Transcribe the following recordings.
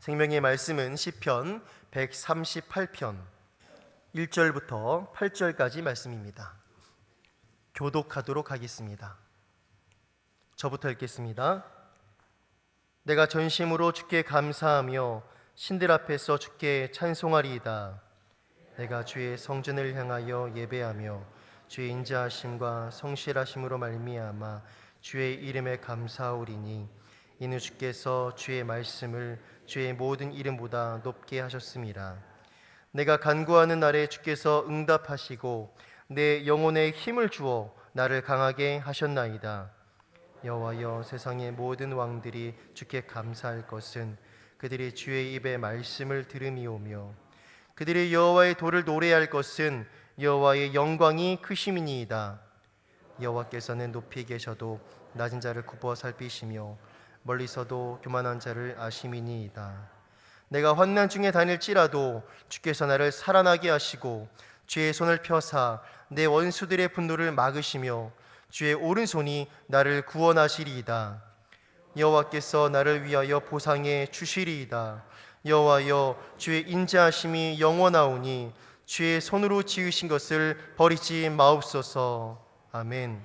생명의 말씀은 시편 138편 1절부터 8절까지 말씀입니다. 교독하도록 하겠습니다. 저부터 읽겠습니다. 내가 전심으로 주께 감사하며 신들 앞에서 주께 찬송하리이다. 내가 주의 성전을 향하여 예배하며 주의 인자하심과 성실하심으로 말미암아 주의 이름에 감사하오리니 이는 주께서 주의 말씀을 주의 모든 이름보다 높게 하셨음이라. 내가 간구하는 날에 주께서 응답하시고 내 영혼에 힘을 주어 나를 강하게 하셨나이다. 여호와여, 세상의 모든 왕들이 주께 감사할 것은 그들이 주의 입의 말씀을 들음이오며 그들이 여호와의 도를 노래할 것은 여호와의 영광이 크심이니이다. 여호와께서는 높이 계셔도 낮은 자를 굽어 살피시며 멀리서도 교만한 자를 아심이니이다. 내가 환난 중에 다닐지라도 주께서 나를 살아나게 하시고 주의 손을 펴사 내 원수들의 분노를 막으시며 주의 오른손이 나를 구원하시리이다. 여호와께서 나를 위하여 보상해 주시리이다. 여호와여, 주의 인자하심이 영원하오니 주의 손으로 지으신 것을 버리지 마옵소서. 아멘.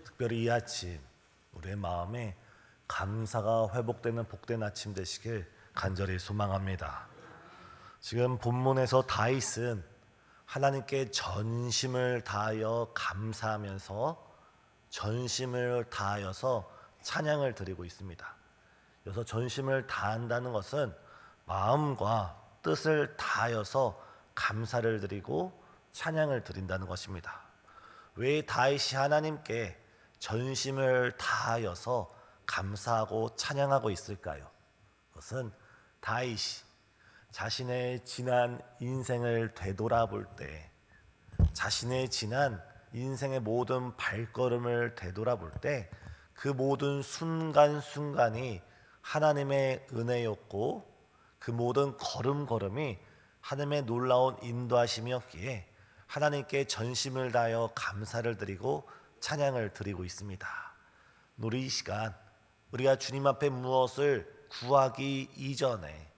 특별히 이 아침 우리의 마음에 감사가 회복되는 복된 아침 되시길 간절히 소망합니다. 지금 본문에서 다윗은 하나님께 전심을 다하여 감사하면서 전심을 다하여서 찬양을 드리고 있습니다. 여기서 전심을 다한다는 것은 마음과 뜻을 다하여서 감사를 드리고 찬양을 드린다는 것입니다. 왜 다윗이 하나님께 전심을 다하여서 감사하고 찬양하고 있을까요? 그것은 다윗이 자신의 지난 인생을 되돌아볼 때, 자신의 지난 인생의 모든 발걸음을 되돌아볼 때 그 모든 순간순간이 하나님의 은혜였고 그 모든 걸음걸음이 하나님의 놀라운 인도하심이었기에 하나님께 전심을 다하여 감사를 드리고 찬양을 드리고 있습니다. 우리 이 시간 우리가 주님 앞에 무엇을 구하기 이전에,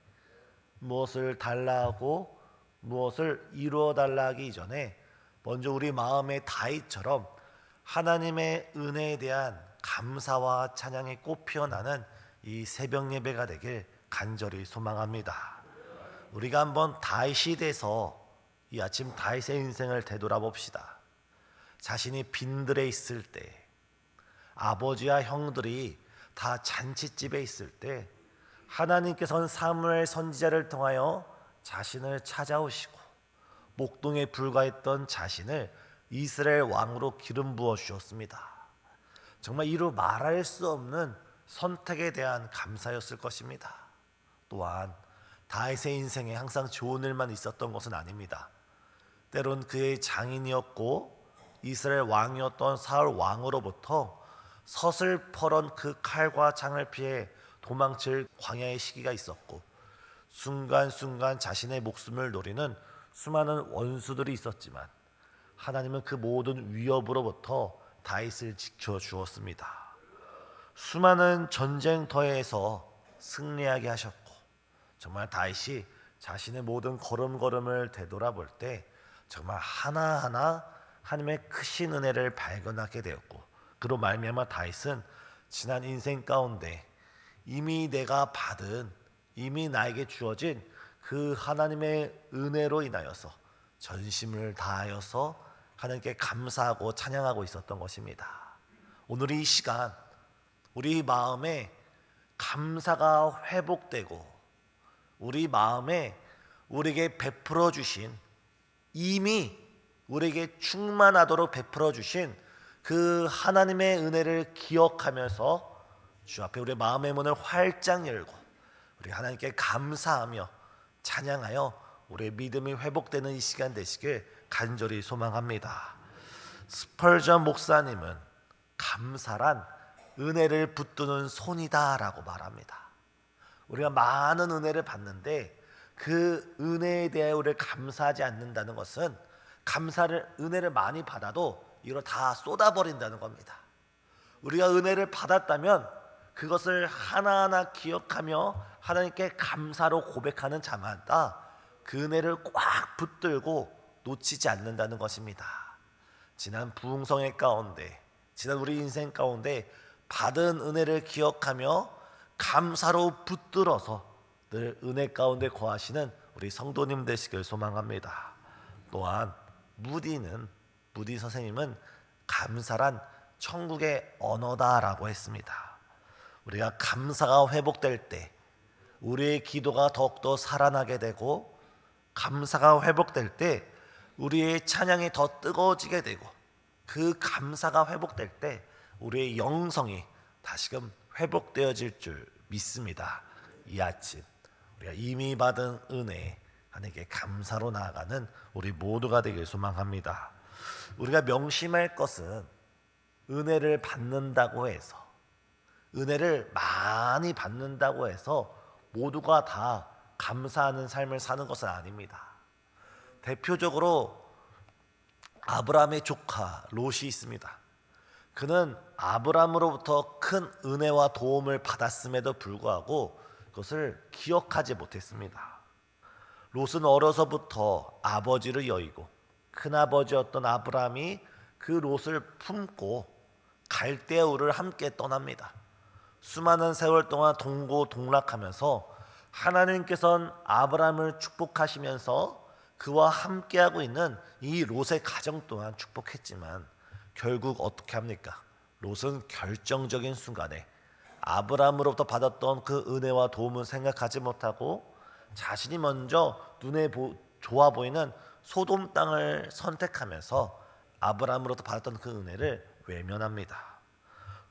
무엇을 달라 하고 무엇을 이루어 달라 하기 이전에 먼저 우리 마음의 다윗처럼 하나님의 은혜에 대한 감사와 찬양이 꽃 피어나는 이 새벽 예배가 되길 간절히 소망합니다. 우리가 한번 다윗이 돼서 이 아침 다윗의 인생을 되돌아봅시다. 자신이 빈들에 있을 때, 아버지와 형들이 다 잔치집에 있을 때 하나님께서는 사무엘 선지자를 통하여 자신을 찾아오시고 목동에 불과했던 자신을 이스라엘 왕으로 기름 부어 주셨습니다. 정말 이루 말할 수 없는 선택에 대한 감사였을 것입니다. 또한 다윗의 인생에 항상 좋은 일만 있었던 것은 아닙니다. 때론 그의 장인이었고 이스라엘 왕이었던 사울 왕으로부터 서슬퍼런 그 칼과 창을 피해 도망칠 광야의 시기가 있었고 순간순간 자신의 목숨을 노리는 수많은 원수들이 있었지만 하나님은 그 모든 위협으로부터 다윗을 지켜주었습니다. 수많은 전쟁터에서 승리하게 하셨고 정말 다윗이 자신의 모든 걸음걸음을 되돌아볼 때 정말 하나하나 하나님의 크신 은혜를 발견하게 되었고 그로 말미암아 다윗은 지난 인생 가운데 이미 내가 받은, 이미 나에게 주어진 그 하나님의 은혜로 인하여서 전심을 다하여서 하나님께 감사하고 찬양하고 있었던 것입니다. 오늘 이 시간 우리 마음에 감사가 회복되고 우리 마음에 우리에게 베풀어 주신, 이미 우리에게 충만하도록 베풀어 주신 그 하나님의 은혜를 기억하면서 주 앞에 우리의 마음의 문을 활짝 열고 우리 하나님께 감사하며 찬양하여 우리의 믿음이 회복되는 이 시간 되시길 간절히 소망합니다. 스펄전 목사님은 감사란 은혜를 붙드는 손이다 라고 말합니다. 우리가 많은 은혜를 받는데 그 은혜에 대해 우리를 감사하지 않는다는 것은 은혜를 많이 받아도 이걸 다 쏟아버린다는 겁니다. 우리가 은혜를 받았다면 그것을 하나하나 기억하며 하나님께 감사로 고백하는 자마다 그 은혜를 꽉 붙들고 놓치지 않는다는 것입니다. 지난 부흥성회 가운데, 지난 우리 인생 가운데 받은 은혜를 기억하며 감사로 붙들어서 늘 은혜 가운데 거하시는 우리 성도님 되시길 소망합니다. 또한 무디 선생님은 감사란 천국의 언어다라고 했습니다. 우리가 감사가 회복될 때 우리의 기도가 더욱더 살아나게 되고, 감사가 회복될 때 우리의 찬양이 더 뜨거워지게 되고, 그 감사가 회복될 때 우리의 영성이 다시금 회복되어질 줄 믿습니다. 이 아침 우리가 이미 받은 은혜 하나님께 감사로 나아가는 우리 모두가 되길 소망합니다. 우리가 명심할 것은 은혜를 받는다고 해서, 은혜를 많이 받는다고 해서 모두가 다 감사하는 삶을 사는 것은 아닙니다. 대표적으로 아브라함의 조카 롯이 있습니다. 그는 아브라함으로부터 큰 은혜와 도움을 받았음에도 불구하고 그것을 기억하지 못했습니다. 롯은 어려서부터 아버지를 여의고 큰아버지였던 아브라함이 그 롯을 품고 갈대아 우를 함께 떠납니다. 수많은 세월 동안 동고동락하면서 하나님께서는 아브라함을 축복하시면서 그와 함께하고 있는 이 롯의 가정 또한 축복했지만 결국 어떻게 합니까? 롯은 결정적인 순간에 아브라함으로부터 받았던 그 은혜와 도움을 생각하지 못하고 자신이 먼저 눈에 좋아 보이는 소돔 땅을 선택하면서 아브라함으로부터 받았던 그 은혜를 외면합니다.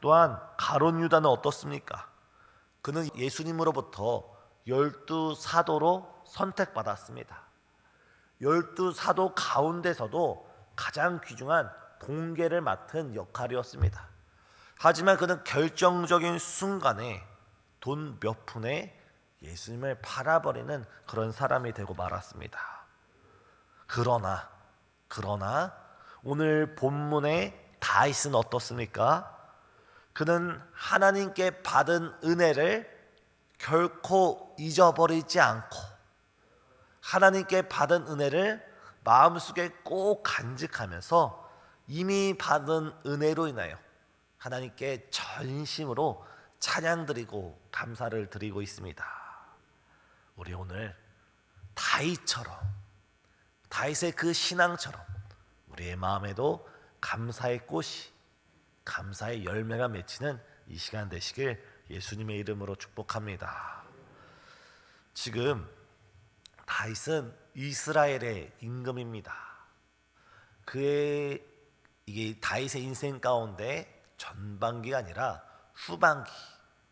또한 가룟 유다는 어떻습니까? 그는 예수님으로부터 12사도로 선택받았습니다. 12사도 가운데서도 가장 귀중한 동계를 맡은 역할이었습니다. 하지만 그는 결정적인 순간에 돈 몇 푼에 예수님을 팔아버리는 그런 사람이 되고 말았습니다. 그러나 오늘 본문의 다윗은 어떻습니까? 그는 하나님께 받은 은혜를 결코 잊어버리지 않고 하나님께 받은 은혜를 마음속에 꼭 간직하면서 이미 받은 은혜로 인하여 하나님께 전심으로 찬양드리고 감사를 드리고 있습니다. 우리 오늘 다윗의 그 신앙처럼 우리의 마음에도 감사의 꽃이, 감사의 열매가 맺히는 이 시간 되시길 예수님의 이름으로 축복합니다. 지금 다윗은 이스라엘의 임금입니다. 이게 다윗의 인생 가운데 전반기가 아니라 후반기,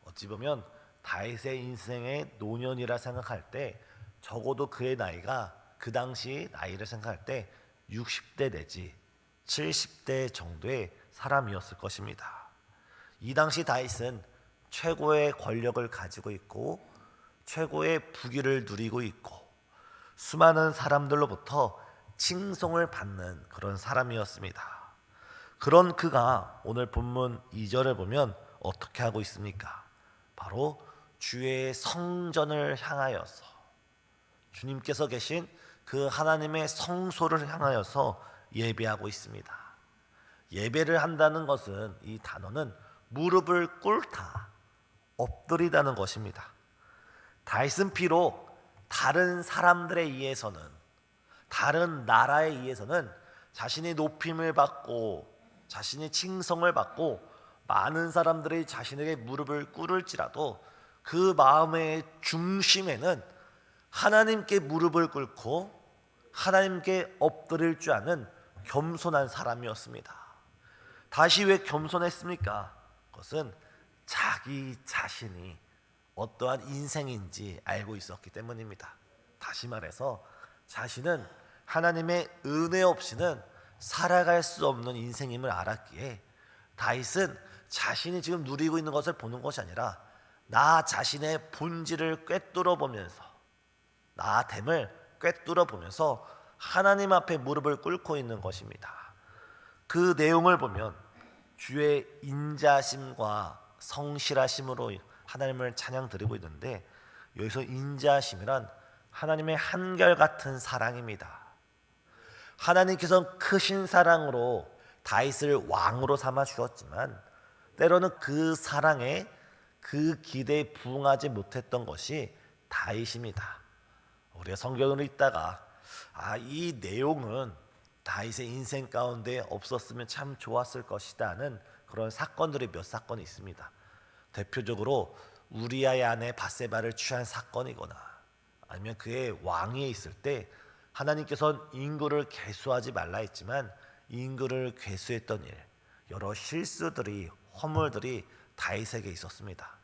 어찌 보면 다윗의 인생의 노년이라 생각할 때 적어도 그의 나이가 그 당시 나이를 생각할 때 60대 내지 70대 정도의 사람이었을 것입니다. 이 당시 다윗은 최고의 권력을 가지고 있고 최고의 부귀를 누리고 있고 수많은 사람들로부터 칭송을 받는 그런 사람이었습니다. 그런 그가 오늘 본문 2절을 보면 어떻게 하고 있습니까? 바로 주의 성전을 향하여서, 주님께서 계신 그 하나님의 성소를 향하여서 예배하고 있습니다. 예배를 한다는 것은, 이 단어는 무릎을 꿇다, 엎드리다는 것입니다. 다윗은 비록 다른 사람들에 의해서는, 다른 나라에 의해서는 자신이 높임을 받고 자신이 칭송을 받고 많은 사람들이 자신에게 무릎을 꿇을지라도 그 마음의 중심에는 하나님께 무릎을 꿇고 하나님께 엎드릴 줄 아는 겸손한 사람이었습니다. 다시 왜 겸손했습니까? 그것은 자기 자신이 어떠한 인생인지 알고 있었기 때문입니다. 다시 말해서 자신은 하나님의 은혜 없이는 살아갈 수 없는 인생임을 알았기에 다윗은 자신이 지금 누리고 있는 것을 보는 것이 아니라 나 자신의 본질을 꿰뚫어 보면서, 나됨을 꿰뚫어 보면서 하나님 앞에 무릎을 꿇고 있는 것입니다. 그 내용을 보면 주의 인자심과 성실하심으로 하나님을 찬양 드리고 있는데, 여기서 인자하심이란 하나님의 한결같은 사랑입니다. 하나님께서 크신 사랑으로 다윗을 왕으로 삼아 주었지만 때로는 그 사랑에 그 기대에 부응하지 못했던 것이 다윗입니다. 우리가 성경을 읽다가 이 내용은 다윗의 인생 가운데 없었으면 참 좋았을 것이다 하는 그런 사건들이 몇 사건이 있습니다. 대표적으로 우리아의 아내 밧세바를 취한 사건이거나 아니면 그의 왕위에 있을 때 하나님께서는 인구를 괴수하지 말라 했지만 인구를 괴수했던 일, 여러 실수들이 허물들이 다윗에게 있었습니다.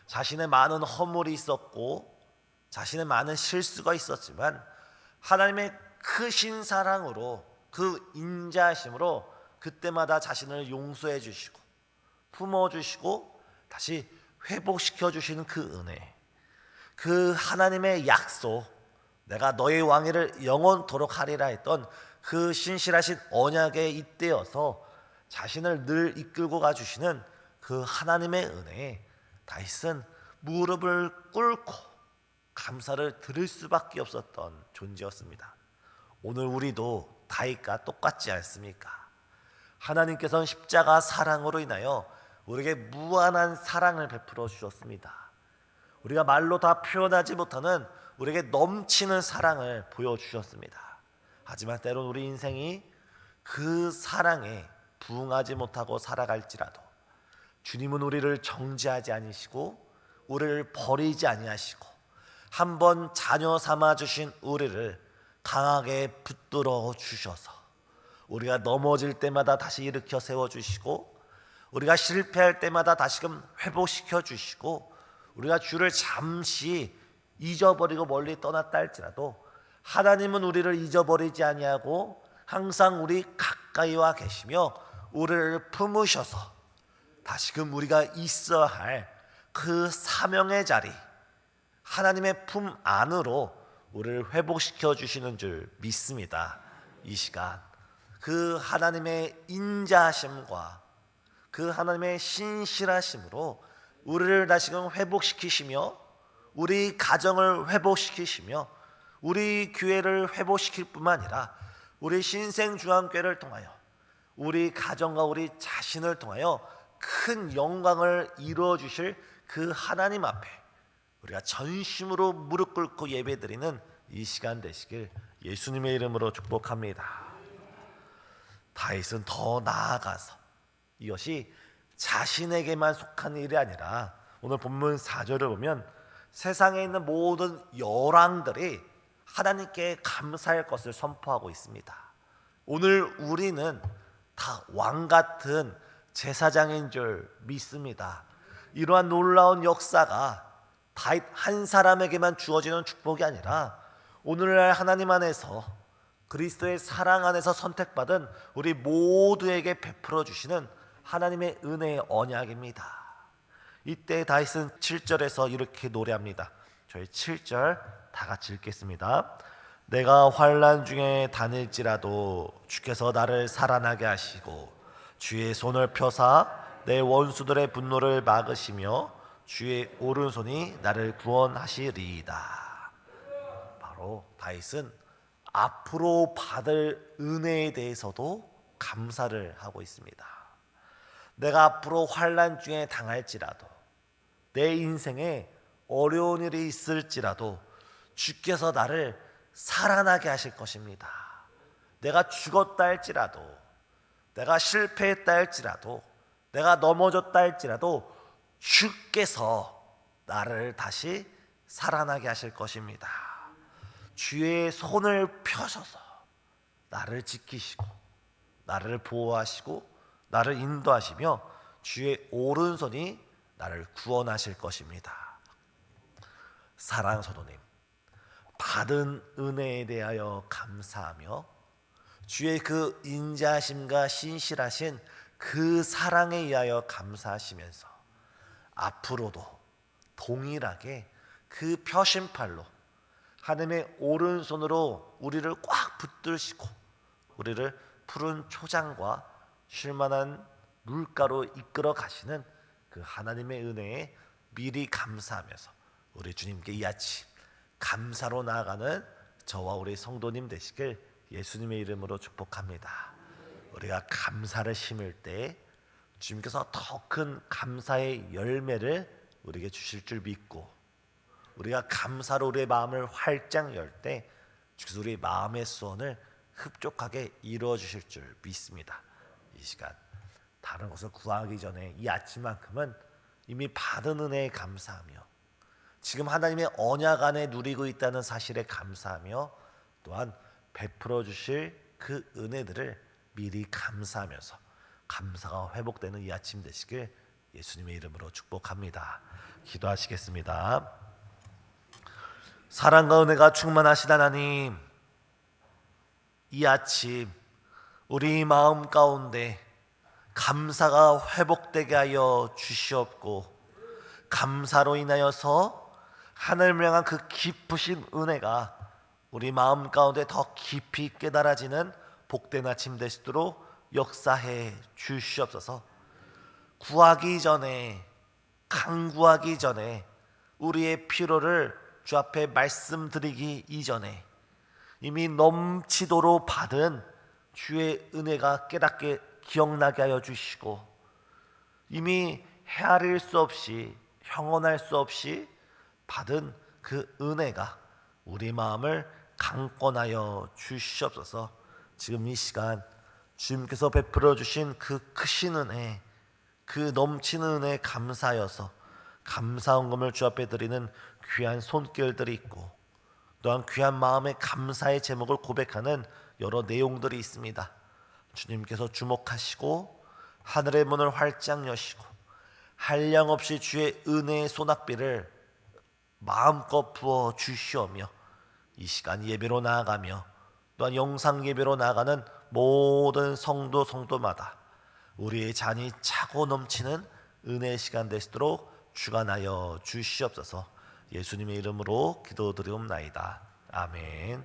자신의 많은 허물이 있었고 자신의 많은 실수가 있었지만 하나님의 크신 사랑으로 그 인자하심으로 그때마다 자신을 용서해 주시고 품어 주시고 다시 회복시켜 주시는 그 은혜, 그 하나님의 약속, 내가 너의 왕위를 영원토록 하리라 했던 그 신실하신 언약에 잇대어서 자신을 늘 이끌고 가주시는 그 하나님의 은혜에 다윗은 무릎을 꿇고 감사를 드릴 수밖에 없었던 존재였습니다. 오늘 우리도 다윗과 똑같지 않습니까? 하나님께서는 십자가 사랑으로 인하여 우리에게 무한한 사랑을 베풀어 주셨습니다. 우리가 말로 다 표현하지 못하는 우리에게 넘치는 사랑을 보여주셨습니다. 하지만 때론 우리 인생이 그 사랑에 부응하지 못하고 살아갈지라도 주님은 우리를 정죄하지 아니시고 우리를 버리지 아니하시고 한번 자녀 삼아 주신 우리를 강하게 붙들어 주셔서 우리가 넘어질 때마다 다시 일으켜 세워주시고 우리가 실패할 때마다 다시금 회복시켜 주시고 우리가 주를 잠시 잊어버리고 멀리 떠났다 할지라도 하나님은 우리를 잊어버리지 아니하고 항상 우리 가까이 와 계시며 우리를 품으셔서 다시금 우리가 있어야 할 그 사명의 자리 하나님의 품 안으로 우리를 회복시켜 주시는 줄 믿습니다. 이 시간 그 하나님의 인자하심과 그 하나님의 신실하심으로 우리를 다시금 회복시키시며 우리 가정을 회복시키시며 우리 교회를 회복시킬 뿐만 아니라 우리 신생주한교회를 통하여 우리 가정과 우리 자신을 통하여 큰 영광을 이루어 주실 그 하나님 앞에 우리가 전심으로 무릎 꿇고 예배드리는 이 시간 되시길 예수님의 이름으로 축복합니다. 다윗은 더 나아가서 이것이 자신에게만 속한 일이 아니라 오늘 본문 4절을 보면 세상에 있는 모든 열왕들이 하나님께 감사할 것을 선포하고 있습니다. 오늘 우리는 다 왕같은 제사장인 줄 믿습니다. 이러한 놀라운 역사가 다윗 한 사람에게만 주어지는 축복이 아니라 오늘날 하나님 안에서 그리스도의 사랑 안에서 선택받은 우리 모두에게 베풀어 주시는 하나님의 은혜의 언약입니다. 이때 다윗은 7절에서 이렇게 노래합니다. 저희 7절 다 같이 읽겠습니다. 내가 환난 중에 다닐지라도 주께서 나를 살아나게 하시고 주의 손을 펴사 내 원수들의 분노를 막으시며 주의 오른손이 나를 구원하시리이다. 바로 다윗은 앞으로 받을 은혜에 대해서도 감사를 하고 있습니다. 내가 앞으로 환난 중에 당할지라도 내 인생에 어려운 일이 있을지라도 주께서 나를 살아나게 하실 것입니다. 내가 죽었다 할지라도 내가 실패했다 할지라도 내가 넘어졌다 할지라도 주께서 나를 다시 살아나게 하실 것입니다. 주의 손을 펴셔서 나를 지키시고 나를 보호하시고 나를 인도하시며 주의 오른손이 나를 구원하실 것입니다. 사랑하는 성도님, 받은 은혜에 대하여 감사하며 주의 그 인자하심과 신실하신 그 사랑에 의하여 감사하시면서 앞으로도 동일하게 그 펴신팔로 하나님의 오른손으로 우리를 꽉 붙드시고 우리를 푸른 초장과 쉴만한 물가로 이끌어 가시는 그 하나님의 은혜에 미리 감사하면서 우리 주님께 이 아침 감사로 나아가는 저와 우리 성도님 되시길 예수님의 이름으로 축복합니다. 우리가 감사를 심을 때 주님께서 더 큰 감사의 열매를 우리에게 주실 줄 믿고, 우리가 감사로 우리의 마음을 활짝 열 때 주께서 우리의 마음의 소원을 흡족하게 이루어 주실 줄 믿습니다. 이 시간 다른 것을 구하기 전에 이 아침만큼은 이미 받은 은혜에 감사하며, 지금 하나님의 언약 안에 누리고 있다는 사실에 감사하며, 또한 베풀어 주실 그 은혜들을 미리 감사하면서 감사가 회복되는 이 아침 되시길 예수님의 이름으로 축복합니다. 기도하시겠습니다. 사랑과 은혜가 충만하신 하나님, 이 아침 우리 마음 가운데 감사가 회복되게 하여 주시옵고, 감사로 인하여서 하늘을 향한 그 깊으신 은혜가 우리 마음 가운데 더 깊이 깨달아지는 복된 아침 되시도록 역사해 주시옵소서. 구하기 전에, 간구하기 전에, 우리의 필요를 주 앞에 말씀드리기 이전에 이미 넘치도록 받은 주의 은혜가 깨닫게 기억나게 하여 주시고, 이미 헤아릴 수 없이, 형언할 수 없이 받은 그 은혜가 우리 마음을 강권하여 주시옵소서. 지금 이 시간 주님께서 베풀어 주신 그 크신 은혜, 그 넘치는 은혜에 감사하여서 감사 헌금을 주 앞에 드리는 귀한 손길들이 있고, 또한 귀한 마음의 감사의 제목을 고백하는 여러 내용들이 있습니다. 주님께서 주목하시고 하늘의 문을 활짝 여시고 한량없이 주의 은혜의 소낙비를 마음껏 부어 주시오며, 이 시간 예배로 나아가며 또한 영상 예배로 나아가는 모든 성도마다 우리의 잔이 차고 넘치는 은혜의 시간 되시도록 주관하여 주시옵소서. 예수님의 이름으로 기도드리옵나이다. 아멘.